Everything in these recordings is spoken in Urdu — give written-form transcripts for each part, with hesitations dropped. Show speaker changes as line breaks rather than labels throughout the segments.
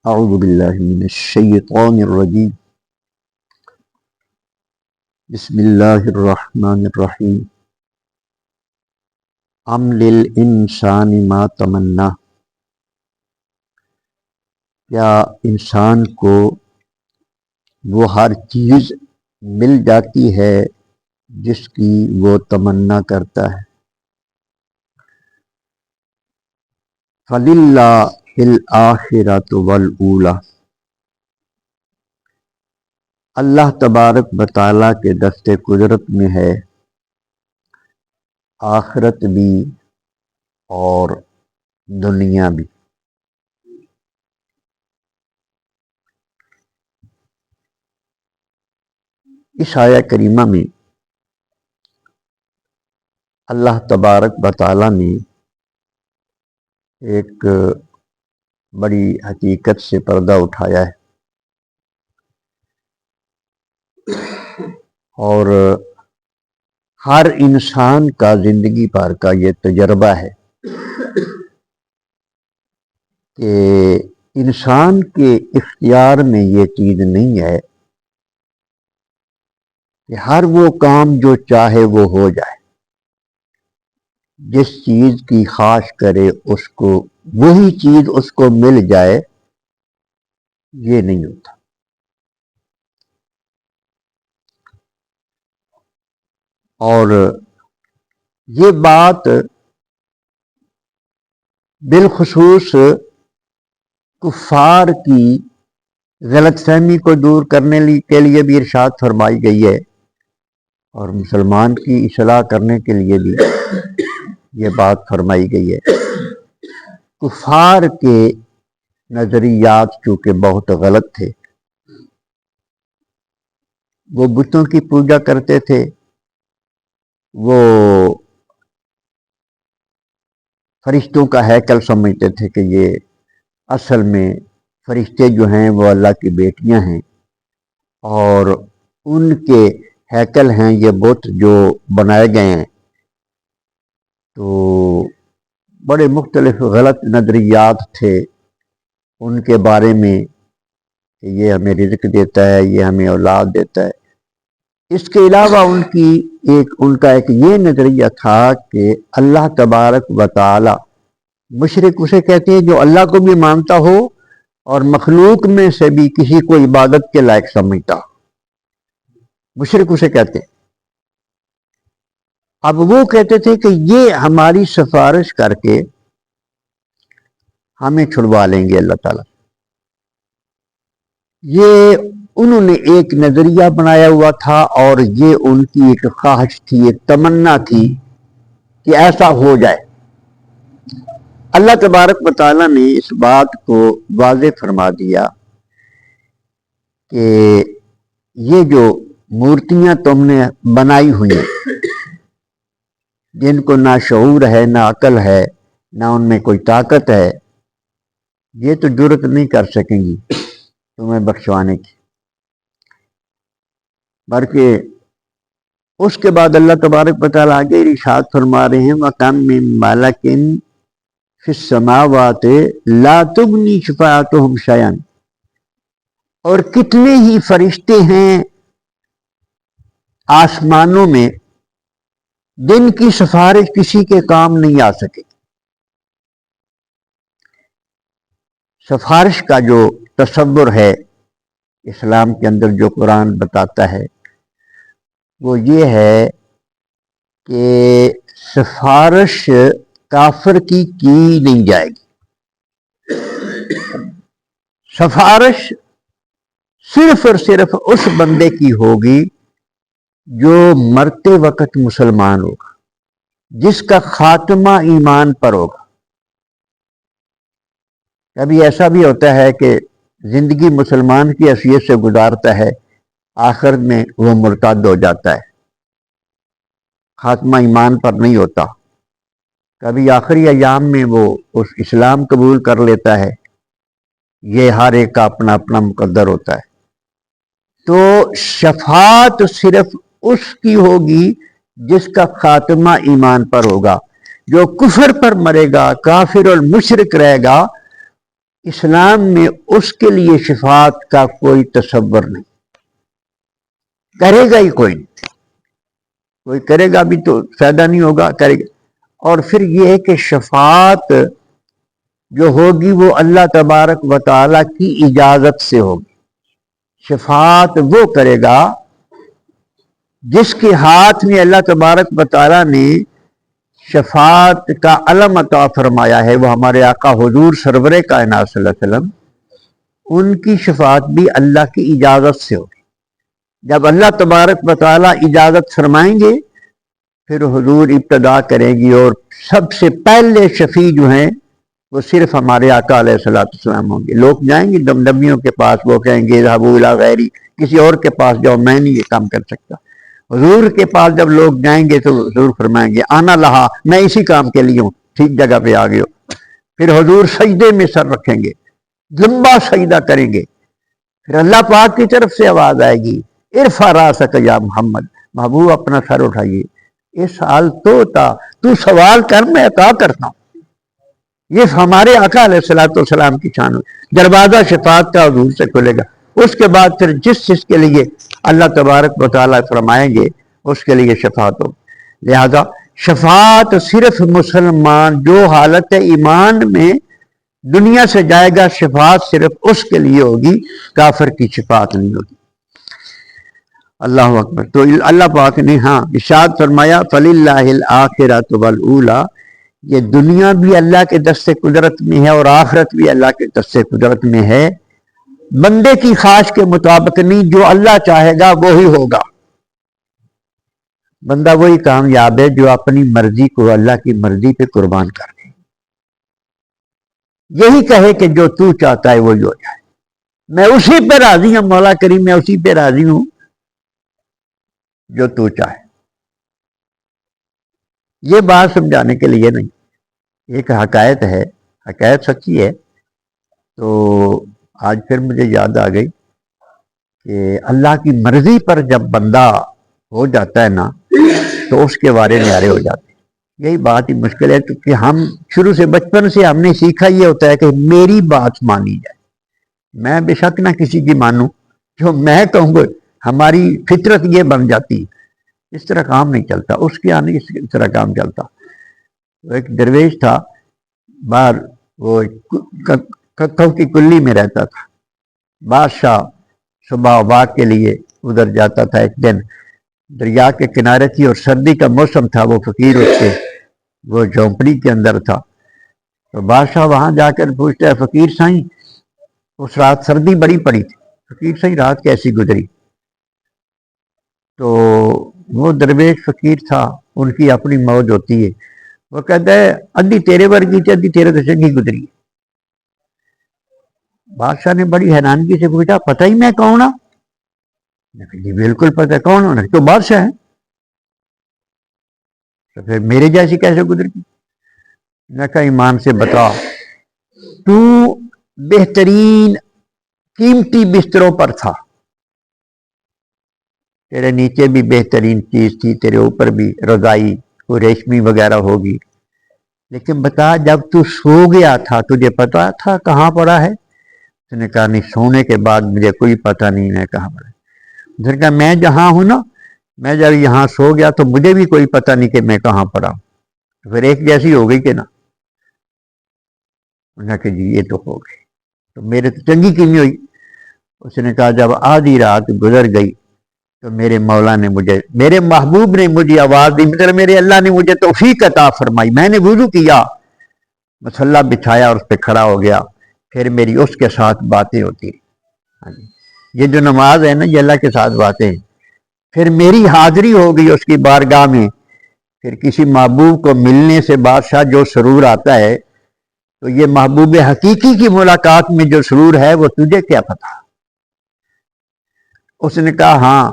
اعوذ باللہ من الشیطان الرجیم بسم اللہ الرحمن الرحیم ام للانسان ما تمنا، کیا انسان کو وہ ہر چیز مل جاتی ہے جس کی وہ تمنا کرتا ہے؟ فَلِلَّهِ الْآخِرَةُ وَالْأُولَى، اللہ تبارک و تعالیٰ کے دست قدرت میں ہے آخرت بھی اور دنیا بھی۔ اس آیہ کریمہ میں اللہ تبارک و تعالیٰ نے ایک بڑی حقیقت سے پردہ اٹھایا ہے، اور ہر انسان کا زندگی بھر کا یہ تجربہ ہے کہ انسان کے اختیار میں یہ چیز نہیں ہے کہ ہر وہ کام جو چاہے وہ ہو جائے، جس چیز کی خواہش کرے اس کو وہی چیز اس کو مل جائے، یہ نہیں ہوتا۔ اور یہ بات بالخصوص کفار کی غلط فہمی کو دور کرنے کے لیے بھی ارشاد فرمائی گئی ہے، اور مسلمان کی اصلاح کرنے کے لیے بھی یہ بات فرمائی گئی ہے۔ کفار کے نظریات چونکہ بہت غلط تھے، وہ بتوں کی پوجا کرتے تھے، وہ فرشتوں کا ہیکل سمجھتے تھے کہ یہ اصل میں فرشتے جو ہیں وہ اللہ کی بیٹیاں ہیں، اور ان کے ہیکل ہیں یہ بت جو بنائے گئے ہیں۔ تو بڑے مختلف غلط نظریات تھے ان کے بارے میں کہ یہ ہمیں رزق دیتا ہے، یہ ہمیں اولاد دیتا ہے۔ اس کے علاوہ ان کا ایک یہ نظریہ تھا کہ اللہ تبارک و تعالی، مشرک اسے کہتے ہیں جو اللہ کو بھی مانتا ہو اور مخلوق میں سے بھی کسی کو عبادت کے لائق سمجھتا ہو، مشرک اسے کہتے ہیں۔ اب وہ کہتے تھے کہ یہ ہماری سفارش کر کے ہمیں چھڑوا لیں گے اللہ تعالیٰ۔ یہ انہوں نے ایک نظریہ بنایا ہوا تھا، اور یہ ان کی ایک خواہش تھی، ایک تمنا تھی کہ ایسا ہو جائے۔ اللہ تبارک و تعالیٰ نے اس بات کو واضح فرما دیا کہ یہ جو مورتیاں تم نے بنائی ہوئی ہیں، جن کو نہ شعور ہے، نہ عقل ہے، نہ ان میں کوئی طاقت ہے، یہ تو جرت نہیں کر سکیں گی تمہیں بخشوانے کی۔ بلکہ اس کے بعد اللہ تبارک و تعالیٰ آگے ارشاد فرما رہے ہیں وَكَمْ مِن مَلَكٍ فِي السَّمَاوَاتِ لَا تُغْنِي شَفَاعَتُهُمْ شَيْئًا، اور کتنے ہی فرشتے ہیں آسمانوں میں جن کی سفارش کسی کے کام نہیں آ سکے۔ سفارش کا جو تصور ہے اسلام کے اندر، جو قرآن بتاتا ہے، وہ یہ ہے کہ سفارش کافر کی نہیں جائے گی۔ سفارش صرف اور صرف اس بندے کی ہوگی جو مرتے وقت مسلمان ہوگا، جس کا خاتمہ ایمان پر ہوگا۔ کبھی ایسا بھی ہوتا ہے کہ زندگی مسلمان کی حیثیت سے گزارتا ہے، آخر میں وہ مرتد ہو جاتا ہے، خاتمہ ایمان پر نہیں ہوتا۔ کبھی آخری ایام میں وہ اس اسلام قبول کر لیتا ہے۔ یہ ہر ایک کا اپنا اپنا مقدر ہوتا ہے۔ تو شفاعت صرف اس کی ہوگی جس کا خاتمہ ایمان پر ہوگا۔ جو کفر پر مرے گا، کافر اور مشرک رہے گا، اسلام میں اس کے لیے شفاعت کا کوئی تصور نہیں، کرے گا ہی کوئی نہیں، کوئی کرے گا بھی تو فائدہ نہیں ہوگا، کرے گا۔ اور پھر یہ ہے کہ شفاعت جو ہوگی وہ اللہ تبارک و تعالیٰ کی اجازت سے ہوگی۔ شفاعت وہ کرے گا جس کے ہاتھ میں اللہ تبارک و تعالیٰ نے شفاعت کا علم عطا فرمایا ہے، وہ ہمارے آقا حضور سرور کائنات صلی اللہ علیہ وسلم، ان کی شفاعت بھی اللہ کی اجازت سے ہوگی۔ جب اللہ تبارک و تعالیٰ اجازت فرمائیں گے پھر حضور ابتدا کریں گی، اور سب سے پہلے شفیع جو ہیں وہ صرف ہمارے آقا علیہ السلام ہوں گے۔ لوگ جائیں گے دمدمیوں کے پاس، وہ کہیں گے اذهبوا الی غیری، کسی اور کے پاس جاؤ، میں نہیں یہ کام کر سکتا۔ حضور کے پاس جب لوگ جائیں گے تو حضور فرمائیں گے آنا لہا، میں اسی کام کے لیے ہوں، ٹھیک جگہ پہ آ گئے ہو۔ پھر حضور سجدے میں سر رکھیں گے، لمبا سجدہ کریں گے، پھر اللہ پاک کی طرف سے آواز آئے گی ارفع راسک یا محمد، محبوب اپنا سر اٹھائیے، یہ سوال تو سوال کر، میں عطا کرتا ہوں۔ یہ ہمارے آقا علیہ السلام کی شان ہے۔ دروازہ شفاعت کا حضور سے کھلے گا، اس کے بعد پھر جس چیز کے لیے اللہ تبارک و تعالیٰ فرمائیں گے اس کے لیے شفاعت ہو۔ لہذا شفاعت صرف مسلمان جو حالت ایمان میں دنیا سے جائے گا، شفاعت صرف اس کے لیے ہوگی، کافر کی شفاعت نہیں ہوگی۔ اللہ اکبر۔ تو اللہ پاک نے ارشاد فرمایا فَلِلَّهِ الْآخِرَةُ وَالْأُولَى، یہ دنیا بھی اللہ کے دست قدرت میں ہے اور آخرت بھی اللہ کے دست قدرت میں ہے، بندے کی خواہش کے مطابق نہیں، جو اللہ چاہے گا وہی ہوگا۔ بندہ وہی کامیاب ہے جو اپنی مرضی کو اللہ کی مرضی پہ قربان کر دے، یہی کہے کہ جو تو چاہتا ہے وہی ہو جائے، میں اسی پہ راضی ہوں مولا کریم، میں اسی پہ راضی ہوں جو تو چاہے۔ یہ بات سمجھانے کے لیے نہیں، ایک حقائق ہے، حقائق سچی ہے۔ تو آج پھر مجھے یاد آ گئی کہ اللہ کی مرضی پر جب بندہ ہو جاتا ہے نا تو اس کے وارے نیارے ہو جاتے ہیں۔ یہی بات ہی مشکل ہے کیونکہ ہم شروع سے بچپن سے ہم نے سیکھا یہ ہوتا ہے کہ میری بات مانی جائے، میں بے شک نہ کسی کی مانوں، جو میں کہوں گا ہماری فطرت یہ بن جاتی، اس طرح کام نہیں چلتا، اس کے آنے اس طرح کام چلتا۔ ایک درویش تھا باہر، وہ ککھوں کی کلی میں رہتا تھا، بادشاہ صبح واک کے لیے ادھر جاتا تھا۔ ایک دن دریا کے کنارے تھی اور سردی کا موسم تھا، وہ فقیر اس کے وہ جھونپڑی کے اندر تھا، تو بادشاہ وہاں جا کر پوچھتا ہے فقیر سائیں، اس رات سردی بڑی پڑی تھی، فقیر سائیں رات کیسی گزری؟ تو وہ درویش فقیر تھا، ان کی اپنی موج ہوتی ہے، وہ کہتا ہے ادھی تیرے ورگی تھی، ادھی تیرے تو چنگی گزری۔ بادشاہ نے بڑی حیرانگی سے پوچھا پتہ ہی میں کون ہوں؟ جی بالکل پتہ ہے، کون ہونا تو بادشاہ ہے، تو پھر میرے جیسی کیسے گزر گئی؟ میں کہا ایمان سے بتا، تو بہترین قیمتی بستروں پر تھا، تیرے نیچے بھی بہترین چیز تھی، تیرے اوپر بھی رضائی کوئی ریشمی وغیرہ ہوگی، لیکن بتا جب تو سو گیا تھا تجھے پتا تھا کہاں پڑا ہے؟ اس نے کہا نہیں، سونے کے بعد مجھے کوئی پتہ نہیں ہے کہاں پڑا ہے۔ اس نے کہا میں جہاں ہوں نا، میں جب یہاں سو گیا تو مجھے بھی کوئی پتہ نہیں کہ میں کہاں پڑا ہوں، تو پھر ایک جیسی ہو گئی کہ نا؟ انہوں نے کہا کہ جی یہ تو ہو گئی، تو میرے تو چنگی کی نہیں ہوئی۔ اس نے کہا جب آدھی رات گزر گئی تو میرے مولا نے مجھے، میرے محبوب نے مجھے آواز دی، مگر میرے اللہ نے مجھے توفیق عطا فرمائی، میں نے وضو کیا، مصلی بچھایا اور اس پہ کھڑا ہو گیا، پھر میری اس کے ساتھ باتیں ہوتی ہیں۔ یہ جو نماز ہے نا یہ اللہ کے ساتھ باتیں ہیں، پھر میری حاضری ہو گئی اس کی بارگاہ میں۔ پھر کسی محبوب کو ملنے سے بادشاہ جو سرور آتا ہے، تو یہ محبوب حقیقی کی ملاقات میں جو سرور ہے وہ تجھے کیا پتا؟ اس نے کہا ہاں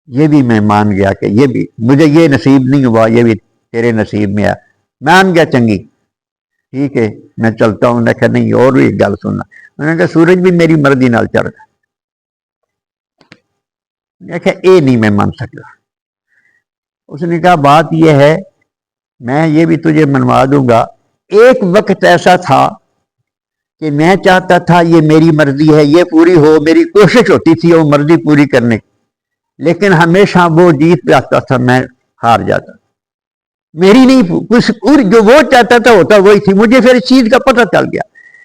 یہ بھی میں مان گیا کہ یہ بھی مجھے یہ نصیب نہیں ہوا، یہ بھی تیرے نصیب میں ہے، مان گیا چنگی، ٹھیک ہے میں چلتا ہوں۔ نے کہا نہیں اور بھی ایک گل سننا، انہوں نے کہا سورج بھی میری مرضی نال چڑھ گیا، نے کہا اے نہیں میں مان سکتا۔ اس نے کہا بات یہ ہے میں یہ بھی تجھے منوا دوں گا، ایک وقت ایسا تھا کہ میں چاہتا تھا یہ میری مرضی ہے یہ پوری ہو، میری کوشش ہوتی تھی وہ مرضی پوری کرنے کی، لیکن ہمیشہ وہ جیت جاتا تھا، میں ہار جاتا تھا، میری نہیں کچھ جو وہ چاہتا تھا ہوتا وہی تھی۔ مجھے پھر اس چیز کا پتہ چل گیا،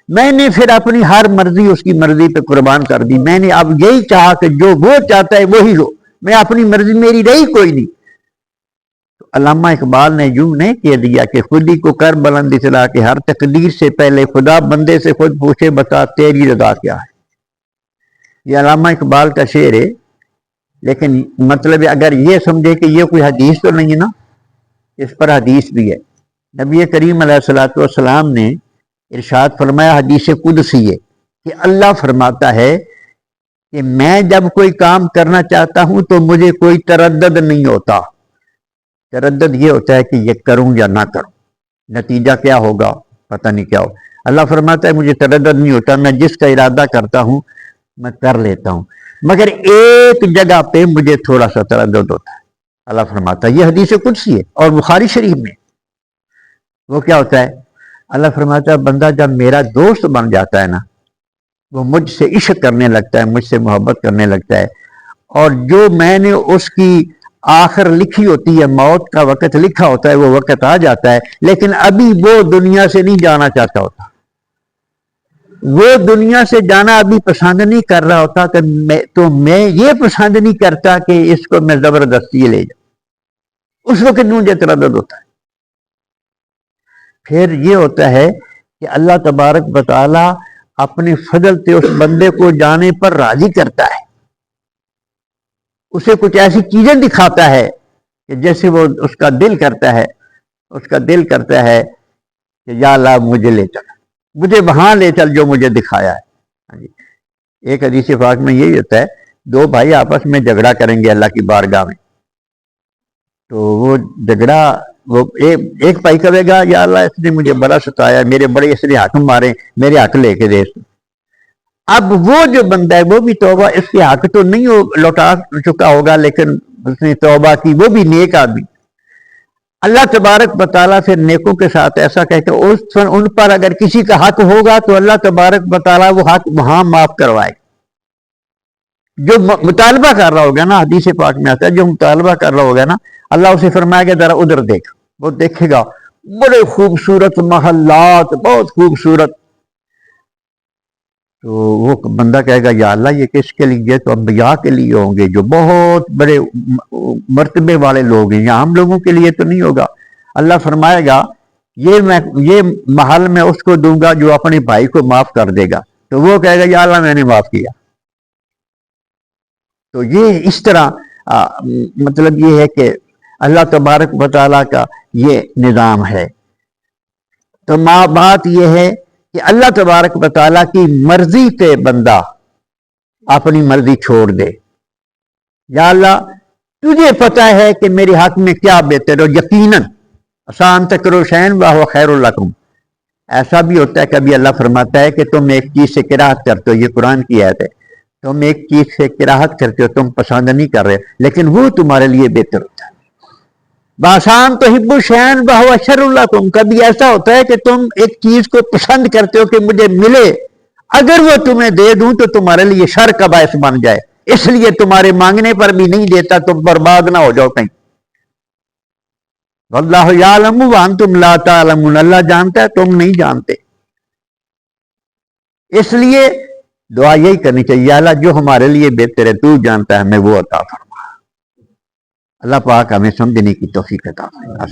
میں نے پھر اپنی ہر مرضی اس کی مرضی پہ قربان کر دی۔ میں نے اب یہی چاہا کہ جو وہ چاہتا ہے وہی ہو، میں اپنی مرضی میری رہی کوئی نہیں۔ تو علامہ اقبال نے یوں نہیں کہہ دیا کہ خودی کو کر بلند اطلاع کہ ہر تقدیر سے پہلے خدا بندے سے خود پوچھے بتا تیری رضا کیا ہے۔ یہ علامہ اقبال کا شعر ہے، لیکن مطلب اگر یہ سمجھے کہ یہ کوئی حدیث تو نہیں ہے نا، اس پر حدیث بھی ہے۔ نبی کریم علیہ الصلوۃ والسلام نے ارشاد فرمایا، حدیث قدسی ہے کہ اللہ فرماتا ہے کہ میں جب کوئی کام کرنا چاہتا ہوں تو مجھے کوئی تردد نہیں ہوتا۔ تردد یہ ہوتا ہے کہ یہ کروں یا نہ کروں، نتیجہ کیا ہوگا پتہ نہیں کیا ہوگا۔ اللہ فرماتا ہے مجھے تردد نہیں ہوتا، میں جس کا ارادہ کرتا ہوں میں کر لیتا ہوں، مگر ایک جگہ پہ مجھے تھوڑا سا تردد ہوتا ہے۔ اللہ فرماتا ہے، یہ حدیث قدسی ہے اور بخاری شریف میں۔ وہ کیا ہوتا ہے؟ اللہ فرماتا ہے بندہ جب میرا دوست بن جاتا ہے نا، وہ مجھ سے عشق کرنے لگتا ہے، مجھ سے محبت کرنے لگتا ہے، اور جو میں نے اس کی آخر لکھی ہوتی ہے، موت کا وقت لکھا ہوتا ہے، وہ وقت آ جاتا ہے، لیکن ابھی وہ دنیا سے نہیں جانا چاہتا ہوتا، وہ دنیا سے جانا ابھی پسند نہیں کر رہا ہوتا، تو میں یہ پسند نہیں کرتا کہ اس کو میں زبردستی لے جاؤں، اس وقت مجھے تردد ہوتا ہے۔ پھر یہ ہوتا ہے کہ اللہ تبارک و تعالی اپنے فضل سے اس بندے کو جانے پر راضی کرتا ہے، اسے کچھ ایسی چیزیں دکھاتا ہے کہ جیسے وہ اس کا دل کرتا ہے کہ یا اللہ مجھے لے چل، مجھے وہاں لے چل جو مجھے دکھایا ہے۔ ایک حدیث پاک میں یہی ہوتا ہے، دو بھائی آپس میں جھگڑا کریں گے اللہ کی بارگاہ میں، تو وہ جھگڑا وہ ایک بھائی کہے گا یا اللہ اس نے مجھے بڑا ستایا، میرے بڑے اس نے حق مارے، میرے حق لے کے دے۔ اب وہ جو بندہ ہے وہ بھی توبہ، اس کے حق تو نہیں لوٹا چکا ہوگا لیکن اس نے توبہ کی، وہ بھی نیک آدمی۔ اللہ تبارک و تعالیٰ پھر نیکوں کے ساتھ ایسا کہتے ہیں ان پر اگر کسی کا حق ہوگا تو اللہ تبارک و تعالیٰ وہ حق وہاں معاف کروائے۔ جو مطالبہ کر رہا ہوگا نا، حدیث پاک میں آتا ہے جو مطالبہ کر رہا ہوگا نا، اللہ اسے فرمائے گا ذرا ادھر دیکھ، وہ دیکھے گا بڑے خوبصورت محلات، بہت خوبصورت، تو وہ بندہ کہے گا یا اللہ یہ کس کے لیے؟ تو انبیاء کے لیے ہوں گے جو بہت بڑے مرتبے والے لوگ ہیں، یا عام لوگوں کے لیے تو نہیں ہوگا۔ اللہ فرمائے گا یہ محل میں اس کو دوں گا جو اپنے بھائی کو معاف کر دے گا، تو وہ کہے گا یا اللہ میں نے معاف کیا۔ تو یہ اس طرح مطلب یہ ہے کہ اللہ تبارک و تعالیٰ کا یہ نظام ہے۔ تو بات یہ ہے کہ اللہ تبارک و تعالیٰ کی مرضی پہ بندہ اپنی مرضی چھوڑ دے۔ یا اللہ تجھے پتا ہے کہ میرے حق میں کیا بہتر ہو، یقیناً آسان تکرو شین واہ خیر الکم۔ ایسا بھی ہوتا ہے کبھی اللہ فرماتا ہے کہ تم ایک چیز سے کراہت کرتے ہو، یہ قرآن کی آیت ہے، تم ایک چیز سے کراہت کرتے ہو، تم پسند نہیں کر رہے، لیکن وہ تمہارے لیے بہتر ہوتا ہے۔ بآسان تو حب الشین بہو شر لکم، کبھی ایسا ہوتا ہے کہ تم ایک چیز کو پسند کرتے ہو کہ مجھے ملے، اگر وہ تمہیں دے دوں تو تمہارے لیے شر کا باعث بن جائے، اس لیے تمہارے مانگنے پر بھی نہیں دیتا، تم برباد نہ ہو جاؤ کہیں۔ واللہ یعلم وانتم لا تعلمون، اللہ جانتا ہے تم نہیں جانتے، اس لیے دعا یہی کرنی چاہیے، یا اللہ جو ہمارے لیے بہتر ہے تو جانتا ہے، ہمیں وہ عطا فرما۔ اللہ پاک ہمیں سمجھنے کی توفیق عطا فرمائے۔